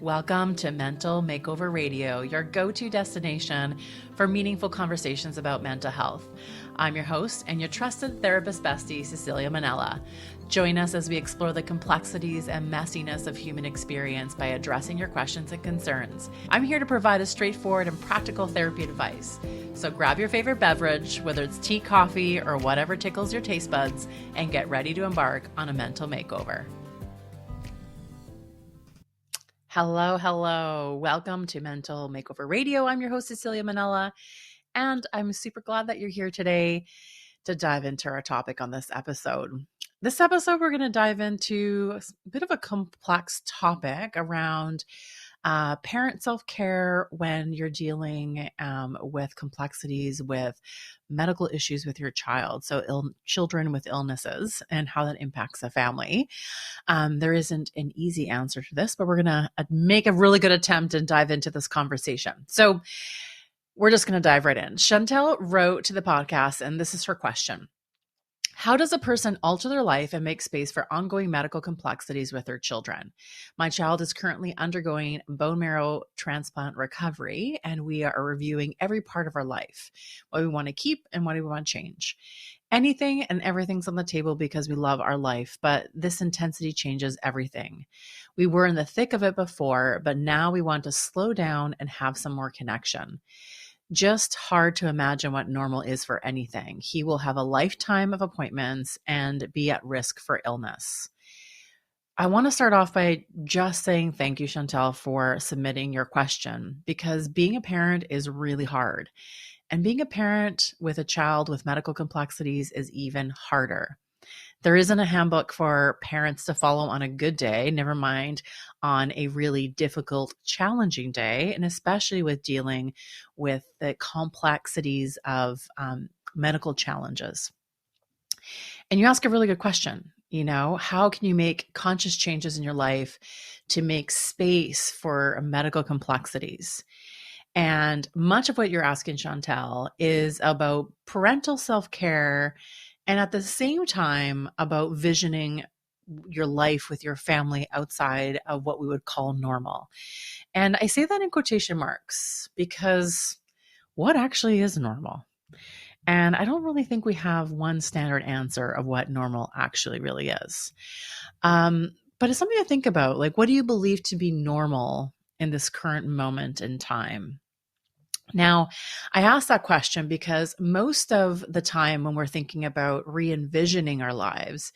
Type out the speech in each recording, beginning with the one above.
Welcome to Mental Makeover Radio, your go-to destination for meaningful conversations about mental health. I'm your host and your trusted therapist bestie, Cecilia Manella. Join us as we explore the complexities and messiness of human experience by addressing your questions and concerns. I'm here to provide a straightforward and practical therapy advice. So grab your favorite beverage, whether it's tea, coffee, or whatever tickles your taste buds, and get ready to embark on a mental makeover. Hello. Welcome to Mental Makeover Radio. I'm your host, Cecilia Manella, and I'm super glad that you're here today to dive into our topic on this episode. This episode, we're going to dive into a bit of a complex topic around parent self-care when you're dealing with complexities with medical issues with your child. So children with illnesses and how that impacts the family. There isn't an easy answer to this, but we're going to make a really good attempt and dive into this conversation. So we're just going to dive right in. Chantel wrote to the podcast, and this is her question. How does a person alter their life and make space for ongoing medical complexities with their children? My child is currently undergoing bone marrow transplant recovery, and we are reviewing every part of our life, what we want to keep and what we want to change. Anything and everything's on the table because we love our life, but this intensity changes everything. We were in the thick of it before, but now we want to slow down and have some more connection. Just hard to imagine what normal is for anything. He will have a lifetime of appointments and be at risk for illness. I want to start off by just saying thank you, Chantel, for submitting your question, because being a parent is really hard. And being a parent with a child with medical complexities is even harder. There isn't a handbook for parents to follow on a good day, never mind on a really difficult, challenging day, and especially with dealing with the complexities of medical challenges. And you ask a really good question. How can you make conscious changes in your life to make space for medical complexities? And much of what you're asking, Chantel, is about parental self-care and at the same time about visioning your life with your family outside of what we would call normal. And I say that in quotation marks because what actually is normal? And I don't really think we have one standard answer of what normal actually really is. But it's something to think about. Like, what do you believe to be normal in this current moment in time? Now, I ask that question because most of the time when we're thinking about re-envisioning our lives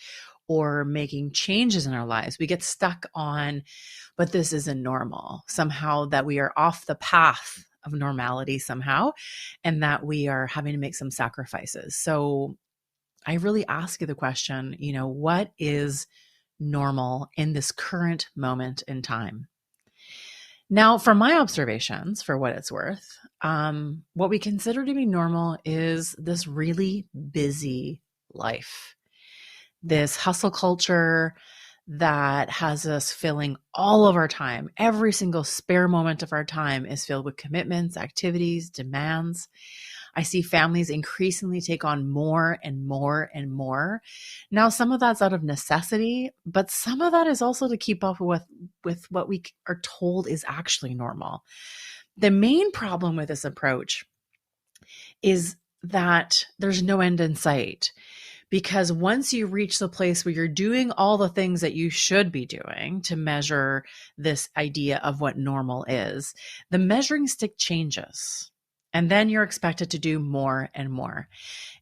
or making changes in our lives, we get stuck on, but this isn't normal. Somehow that we are off the path of normality somehow, and that we are having to make some sacrifices. So I really ask you the question, what is normal in this current moment in time? Now, from my observations, for what it's worth, what we consider to be normal is this really busy life, this hustle culture that has us filling all of our time. Every single spare moment of our time is filled with commitments, activities, demands. I see families increasingly take on more and more and more. Now, some of that's out of necessity, but some of that is also to keep up with what we are told is actually normal. The main problem with this approach is that there's no end in sight. Because once you reach the place where you're doing all the things that you should be doing to measure this idea of what normal is, the measuring stick changes. And then you're expected to do more and more.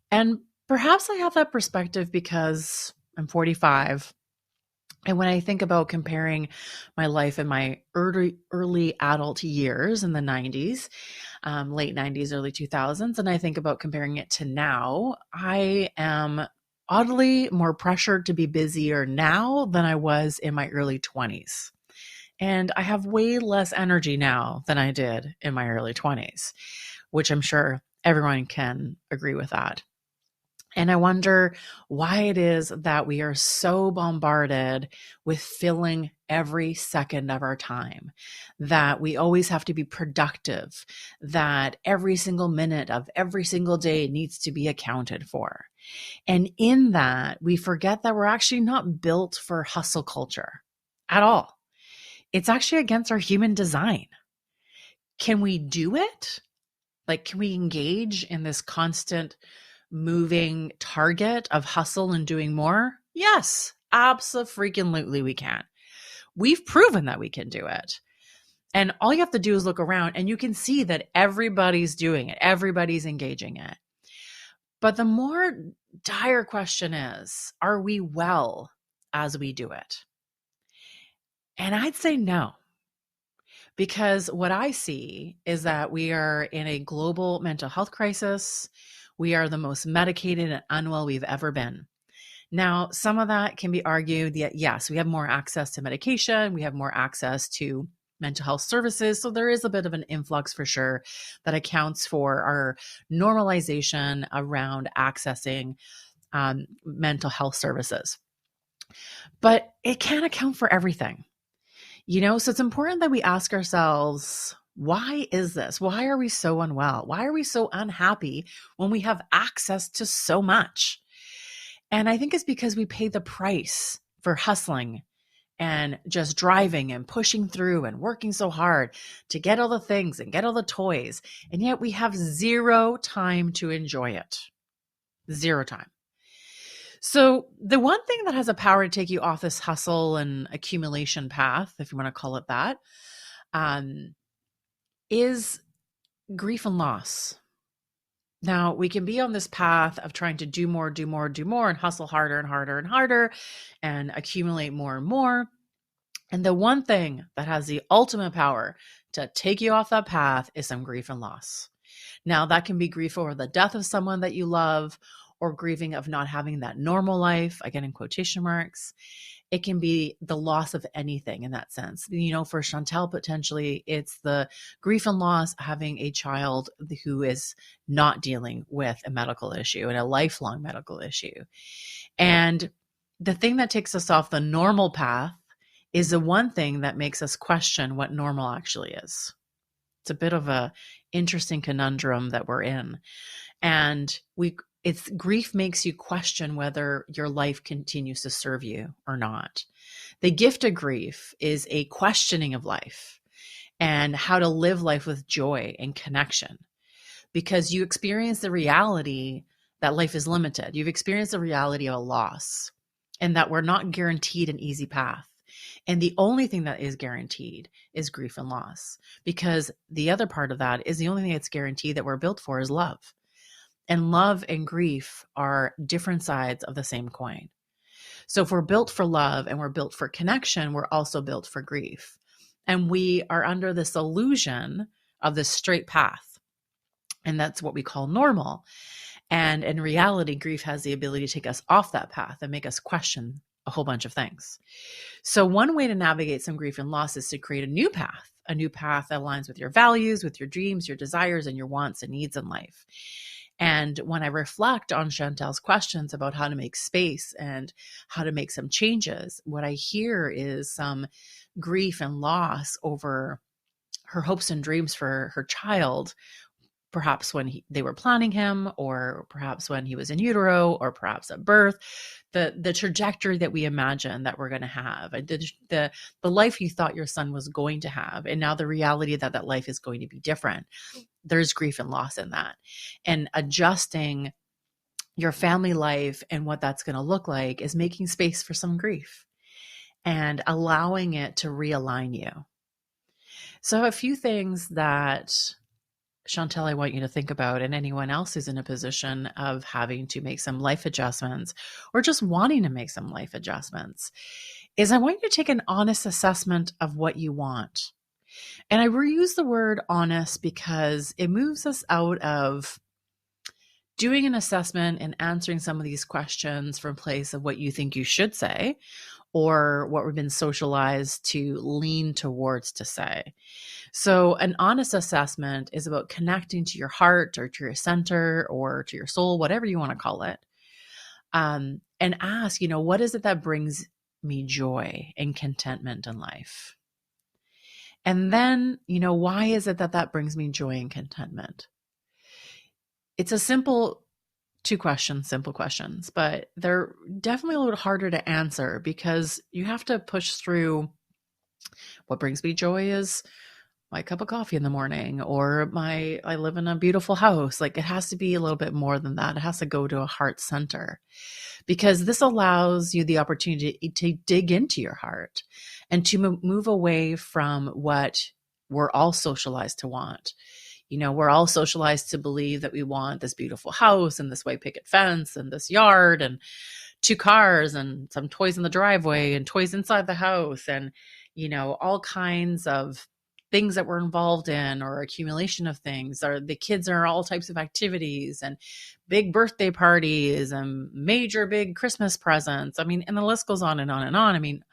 And perhaps I have that perspective because I'm 45. And when I think about comparing my life in my early adult years in the 90s, late 90s, early 2000s, and I think about comparing it to now, I am oddly more pressured to be busier now than I was in my early 20s. And I have way less energy now than I did in my early 20s, which I'm sure everyone can agree with that. And I wonder why it is that we are so bombarded with filling every second of our time, that we always have to be productive, that every single minute of every single day needs to be accounted for. And in that, we forget that we're actually not built for hustle culture at all. it's actually against our human design. Can we do it? Like, can we engage in this constant moving target of hustle and doing more? Yes, absolutely we can. We've proven that we can do it. And all you have to do is look around and you can see that everybody's doing it. Everybody's engaging it. But the more dire question is, are we well as we do it? And I'd say no. Because what I see is that we are in a global mental health crisis. We are the most medicated and unwell we've ever been. Now, some of that can be argued that, yes, we have more access to medication, we have more access to mental health services. So there is a bit of an influx for sure that accounts for our normalization around accessing mental health services. But it can't account for everything. So it's important that we ask ourselves, why is this? Why are we so unwell? Why are we so unhappy when we have access to so much? And I think it's because we pay the price for hustling and just driving and pushing through and working so hard to get all the things and get all the toys. And yet we have zero time to enjoy it. Zero time. So the one thing that has a power to take you off this hustle and accumulation path, if you want to call it that, is grief and loss. Now, we can be on this path of trying to do more, and hustle harder and harder and harder and accumulate more and more. And the one thing that has the ultimate power to take you off that path is some grief and loss. Now, that can be grief over the death of someone that you love, or grieving of not having that normal life, again, in quotation marks. It can be the loss of anything in that sense. For Chantel, potentially, it's the grief and loss having a child who is not dealing with a medical issue and a lifelong medical issue. And the thing that takes us off the normal path is the one thing that makes us question what normal actually is. It's a bit of a interesting conundrum that we're in. And it's grief makes you question whether your life continues to serve you or not. The gift of grief is a questioning of life and how to live life with joy and connection, because you experience the reality that life is limited. You've experienced the reality of a loss and that we're not guaranteed an easy path. And the only thing that is guaranteed is grief and loss, because the other part of that is the only thing that's guaranteed that we're built for is love. And love and grief are different sides of the same coin. So if we're built for love and we're built for connection, we're also built for grief. And we are under this illusion of this straight path. And that's what we call normal. And in reality, grief has the ability to take us off that path and make us question a whole bunch of things. So one way to navigate some grief and loss is to create a new path that aligns with your values, with your dreams, your desires, and your wants and needs in life. And when I reflect on Chantel's questions about how to make space and how to make some changes, what I hear is some grief and loss over her hopes and dreams for her child, perhaps when they were planning him, or perhaps when he was in utero, or perhaps at birth, the trajectory that we imagine that we're going to have, the life you thought your son was going to have, and now the reality that life is going to be different. There's grief and loss in that. And adjusting your family life and what that's going to look like is making space for some grief and allowing it to realign you. So a few things that, Chantel, I want you to think about, and anyone else who's in a position of having to make some life adjustments or just wanting to make some life adjustments, is I want you to take an honest assessment of what you want. And I reuse the word honest because it moves us out of doing an assessment and answering some of these questions from a place of what you think you should say or what we've been socialized to lean towards to say. So an honest assessment is about connecting to your heart or to your center or to your soul, whatever you want to call it, and ask, what is it that brings me joy and contentment in life? And then, why is it that brings me joy and contentment? It's a simple questions, but they're definitely a little harder to answer because you have to push through What brings me joy is my cup of coffee in the morning, or I live in a beautiful house. Like, it has to be a little bit more than that. It has to go to a heart center, because this allows you the opportunity to dig into your heart and to move away from what we're all socialized to want. We're all socialized to believe that we want this beautiful house and this white picket fence and this yard and 2 cars and some toys in the driveway and toys inside the house and, all kinds of things that we're involved in, or accumulation of things, or the kids are all types of activities and big birthday parties and major big Christmas presents. I mean, and the list goes on and on and on. I mean,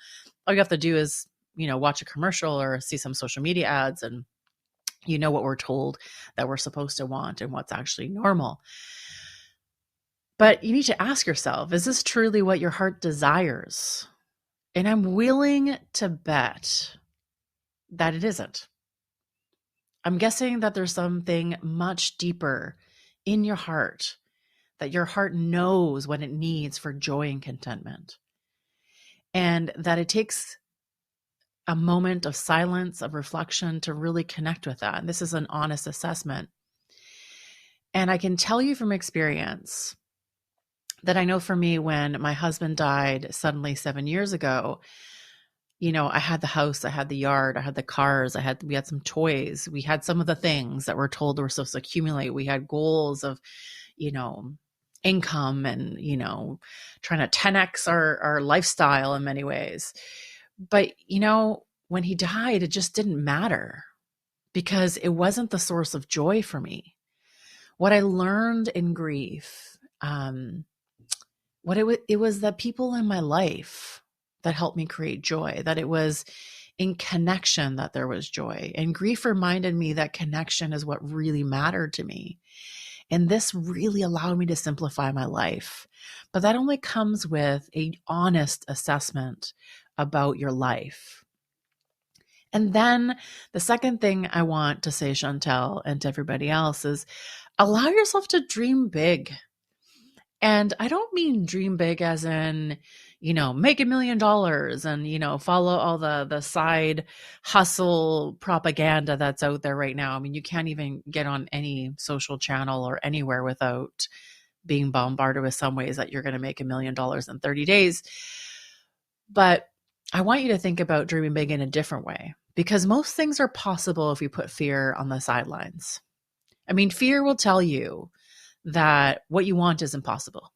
all you have to do is, watch a commercial or see some social media ads, and what we're told that we're supposed to want and what's actually normal. But you need to ask yourself, is this truly what your heart desires? And I'm willing to bet that it isn't. I'm guessing that there's something much deeper in your heart, that your heart knows what it needs for joy and contentment. And that it takes a moment of silence, of reflection, to really connect with that. And this is an honest assessment. And I can tell you from experience that I know for me, when my husband died suddenly 7 years ago, I had the house, I had the yard, I had the cars, we had some toys, we had some of the things that we're told we're supposed to accumulate. We had goals of, income and, trying to 10x our lifestyle in many ways. But, when he died, it just didn't matter, because it wasn't the source of joy for me. What I learned in grief, it was the people in my life that helped me create joy, that it was in connection that there was joy. And grief reminded me that connection is what really mattered to me. And this really allowed me to simplify my life. But that only comes with an honest assessment about your life. And then the second thing I want to say, Chantel, and to everybody else, is allow yourself to dream big. And I don't mean dream big as in, make $1 million and, follow all the side hustle propaganda that's out there right now. I mean, you can't even get on any social channel or anywhere without being bombarded with some ways that you're going to make $1 million in 30 days. But I want you to think about dreaming big in a different way, because most things are possible if you put fear on the sidelines. I mean, fear will tell you that what you want is impossible.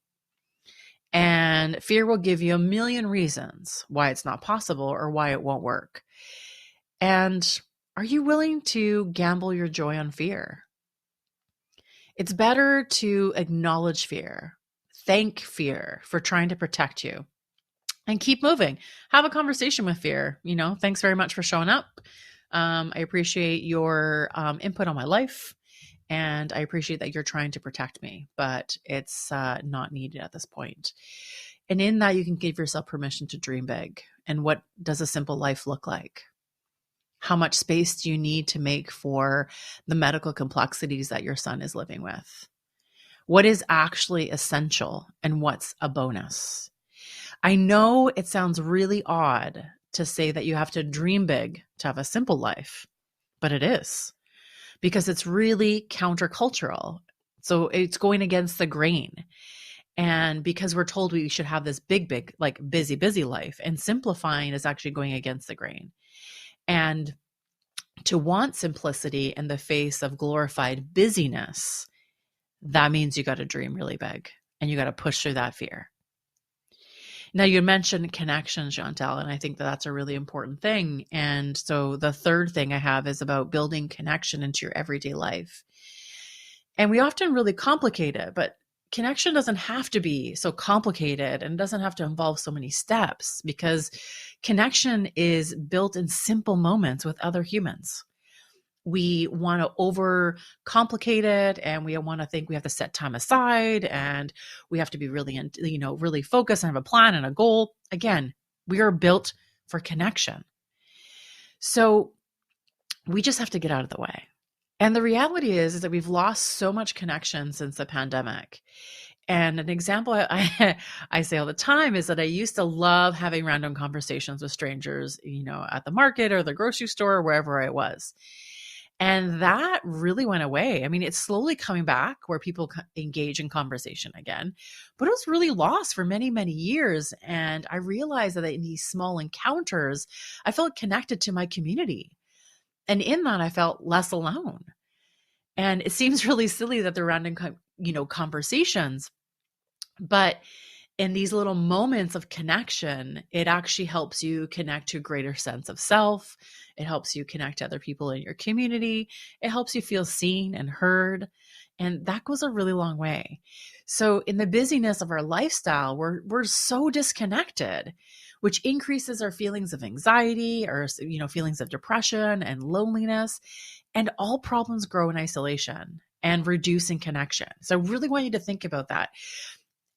And fear will give you a million reasons why it's not possible or why it won't work. And are you willing to gamble your joy on fear? It's better to acknowledge fear, thank fear for trying to protect you, and keep moving. Have a conversation with fear. Thanks very much for showing up. I appreciate your input on my life. And I appreciate that you're trying to protect me, but it's not needed at this point. And in that, you can give yourself permission to dream big. And what does a simple life look like? How much space do you need to make for the medical complexities that your son is living with? What is actually essential and what's a bonus? I know it sounds really odd to say that you have to dream big to have a simple life, but it is. Because it's really countercultural. So it's going against the grain. And because we're told we should have this big, like busy life, and simplifying is actually going against the grain. And to want simplicity in the face of glorified busyness, that means you got to dream really big and you got to push through that fear. Now, you mentioned connection, Chantel, and I think that's a really important thing. And so the third thing I have is about building connection into your everyday life. And we often really complicate it, but connection doesn't have to be so complicated and doesn't have to involve so many steps, because connection is built in simple moments with other humans. We want to overcomplicate it, and we want to think we have to set time aside and we have to be really, really focused and have a plan and a goal. Again, we are built for connection. So we just have to get out of the way. And the reality is that we've lost so much connection since the pandemic. And an example I say all the time is that I used to love having random conversations with strangers, at the market or the grocery store or wherever I was. And that really went away. I mean, it's slowly coming back where people engage in conversation again, but it was really lost for many, many years. And I realized that in these small encounters, I felt connected to my community. And in that, I felt less alone. And it seems really silly that they're random, conversations, but in these little moments of connection, it actually helps you connect to a greater sense of self. It helps you connect to other people in your community. It helps you feel seen and heard. And that goes a really long way. So in the busyness of our lifestyle, we're so disconnected, which increases our feelings of anxiety or, feelings of depression and loneliness. And all problems grow in isolation and reduce in connection. So I really want you to think about that.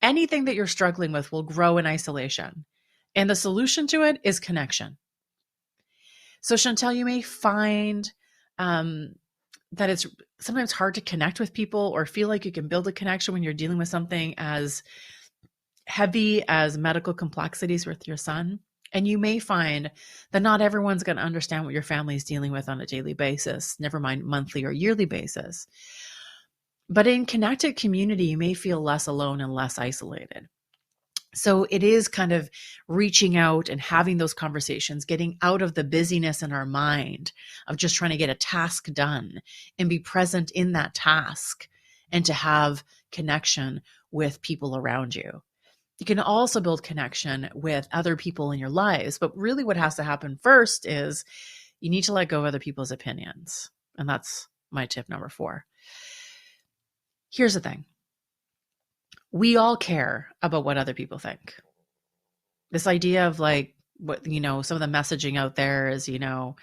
Anything that you're struggling with will grow in isolation. And the solution to it is connection. So Chantel, you may find that it's sometimes hard to connect with people or feel like you can build a connection when you're dealing with something as heavy as medical complexities with your son. And you may find that not everyone's going to understand what your family is dealing with on a daily basis, never mind monthly or yearly basis. But in connected community, you may feel less alone and less isolated. So it is kind of reaching out and having those conversations, getting out of the busyness in our mind of just trying to get a task done and be present in that task and to have connection with people around you. You can also build connection with other people in your lives, but really what has to happen first is you need to let go of other people's opinions. And that's my tip number 4. Here's the thing. We all care about what other people think. This idea of like what, some of the messaging out there is, don't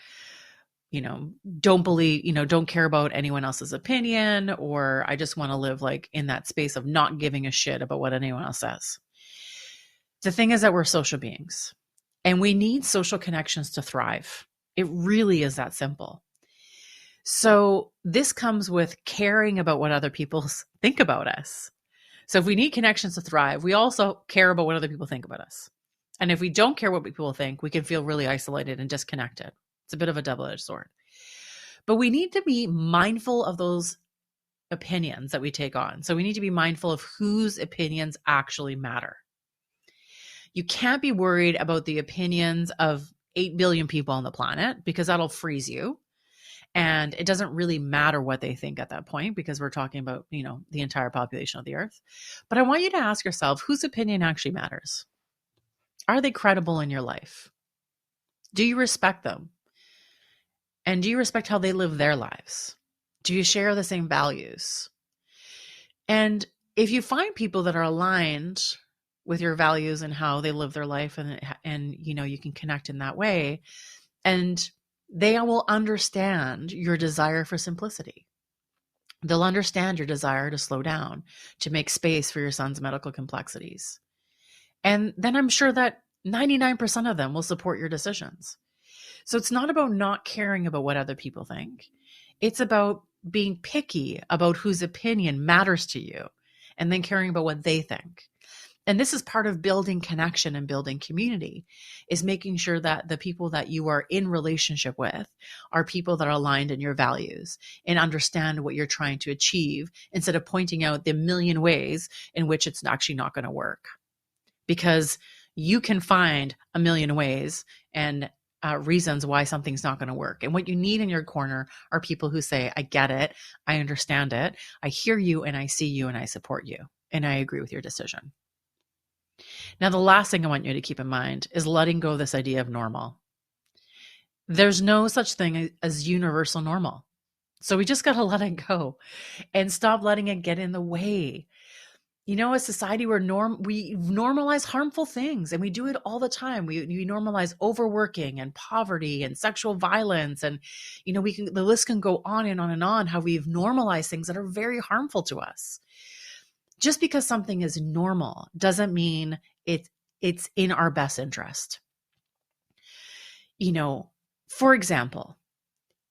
believe, don't care about anyone else's opinion, or I just want to live like in that space of not giving a shit about what anyone else says. The thing is that we're social beings and we need social connections to thrive. It really is that simple. So this comes with caring about what other people think about us. So if we need connections to thrive, we also care about what other people think about us. And if we don't care what people think, we can feel really isolated and disconnected. It's a bit of a double-edged sword. But we need to be mindful of those opinions that we take on. So we need to be mindful of whose opinions actually matter. You can't be worried about the opinions of 8 billion people on the planet because that'll freeze you. And it doesn't really matter what they think at that point because we're talking about, the entire population of the earth. But I want you to ask yourself, whose opinion actually matters? Are they credible in your life? Do you respect them? And do you respect how they live their lives? Do you share the same values? And if you find people that are aligned with your values and how they live their life and you can connect in that way, and they will understand your desire for simplicity. They'll understand your desire to slow down, to make space for your son's medical complexities. And then I'm sure that 99% of them will support your decisions. So it's not about not caring about what other people think. It's about being picky about whose opinion matters to you and then caring about what they think. And this is part of building connection and building community, is making sure that the people that you are in relationship with are people that are aligned in your values and understand what you're trying to achieve instead of pointing out the million ways in which it's actually not going to work. Because you can find a million ways and reasons why something's not going to work. And what you need in your corner are people who say, I get it, I understand it, I hear you and I see you and I support you and I agree with your decision. Now, the last thing I want you to keep in mind is letting go of this idea of normal. There's no such thing as universal normal. So we just got to let it go and stop letting it get in the way. A society where we normalize harmful things, and we do it all the time. We normalize overworking and poverty and sexual violence. And, the list can go on and on and on, how we've normalized things that are very harmful to us. Just because something is normal doesn't mean it's in our best interest. For example,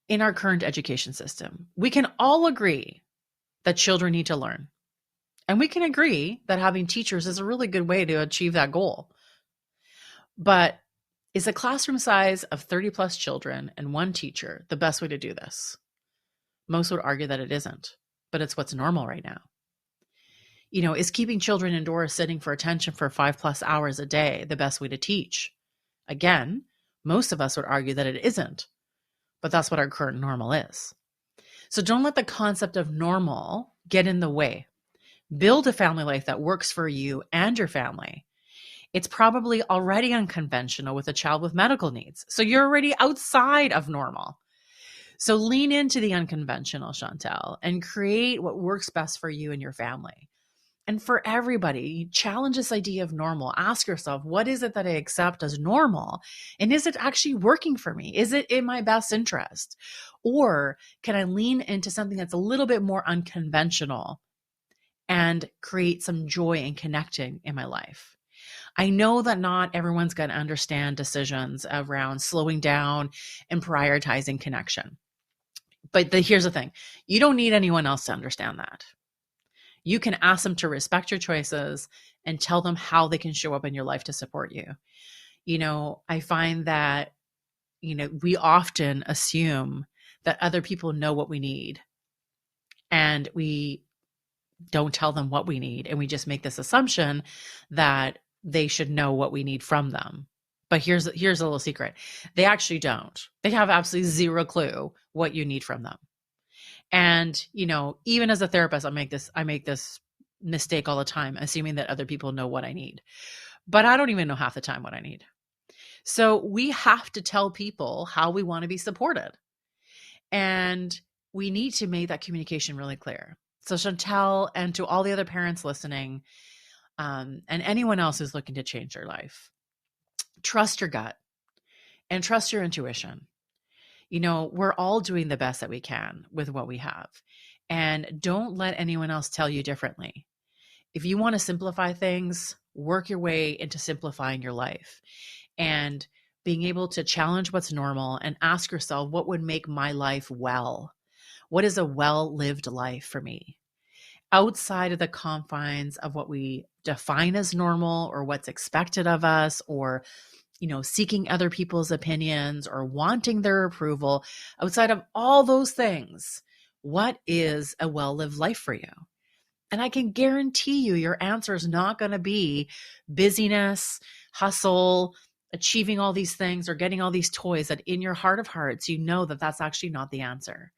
in our current education system, we can all agree that children need to learn. And we can agree that having teachers is a really good way to achieve that goal. But is a classroom size of 30 plus children and one teacher the best way to do this? Most would argue that it isn't, but it's what's normal right now. Is keeping children indoors sitting for attention for 5+ hours a day the best way to teach? Again, most of us would argue that it isn't, but that's what our current normal is. So don't let the concept of normal get in the way. Build a family life that works for you and your family. It's probably already unconventional with a child with medical needs. So you're already outside of normal. So lean into the unconventional, Chantel, and create what works best for you and your family. And for everybody, challenge this idea of normal. Ask yourself, what is it that I accept as normal? And is it actually working for me? Is it in my best interest? Or can I lean into something that's a little bit more unconventional and create some joy and connecting in my life? I know that not everyone's going to understand decisions around slowing down and prioritizing connection. But here's the thing. You don't need anyone else to understand that. You can ask them to respect your choices and tell them how they can show up in your life to support you. I find that, we often assume that other people know what we need, and we don't tell them what we need. And we just make this assumption that they should know what we need from them. But here's a little secret. They actually don't. They have absolutely zero clue what you need from them. And, even as a therapist, I make this mistake all the time, assuming that other people know what I need. But I don't even know half the time what I need. So we have to tell people how we want to be supported. And we need to make that communication really clear. So Chantel, and to all the other parents listening, and anyone else who's looking to change their life, trust your gut and trust your intuition. We're all doing the best that we can with what we have. And don't let anyone else tell you differently. If you want to simplify things, work your way into simplifying your life and being able to challenge what's normal and ask yourself, what would make my life well? What is a well-lived life for me? Outside of the confines of what we define as normal or what's expected of us, or seeking other people's opinions or wanting their approval, outside of all those things, what is a well-lived life for you? And I can guarantee you your answer is not going to be busyness, hustle, achieving all these things, or getting all these toys that in your heart of hearts, you know that that's actually not the answer.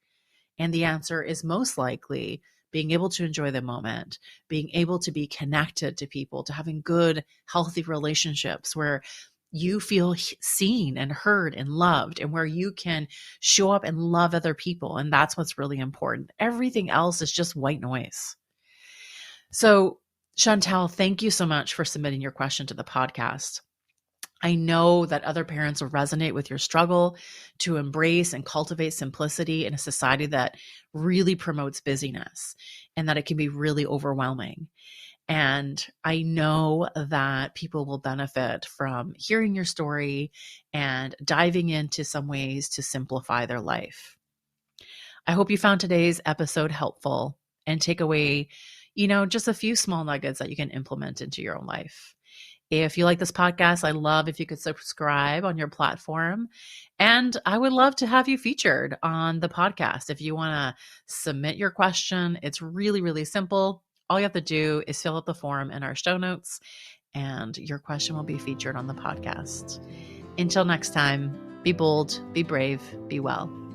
And the answer is most likely being able to enjoy the moment, being able to be connected to people, to having good, healthy relationships where you feel seen and heard and loved, and where you can show up and love other people. And that's what's really important. Everything else is just white noise. So Chantel, thank you so much for submitting your question to the podcast. I know that other parents will resonate with your struggle to embrace and cultivate simplicity in a society that really promotes busyness, and that it can be really overwhelming. And I know that people will benefit from hearing your story and diving into some ways to simplify their life. I hope you found today's episode helpful and take away, just a few small nuggets that you can implement into your own life. If you like this podcast, I'd love if you could subscribe on your platform. And I would love to have you featured on the podcast. If you want to submit your question, it's really, really simple. All you have to do is fill out the form in our show notes, and your question will be featured on the podcast. Until next time, be bold, be brave, be well.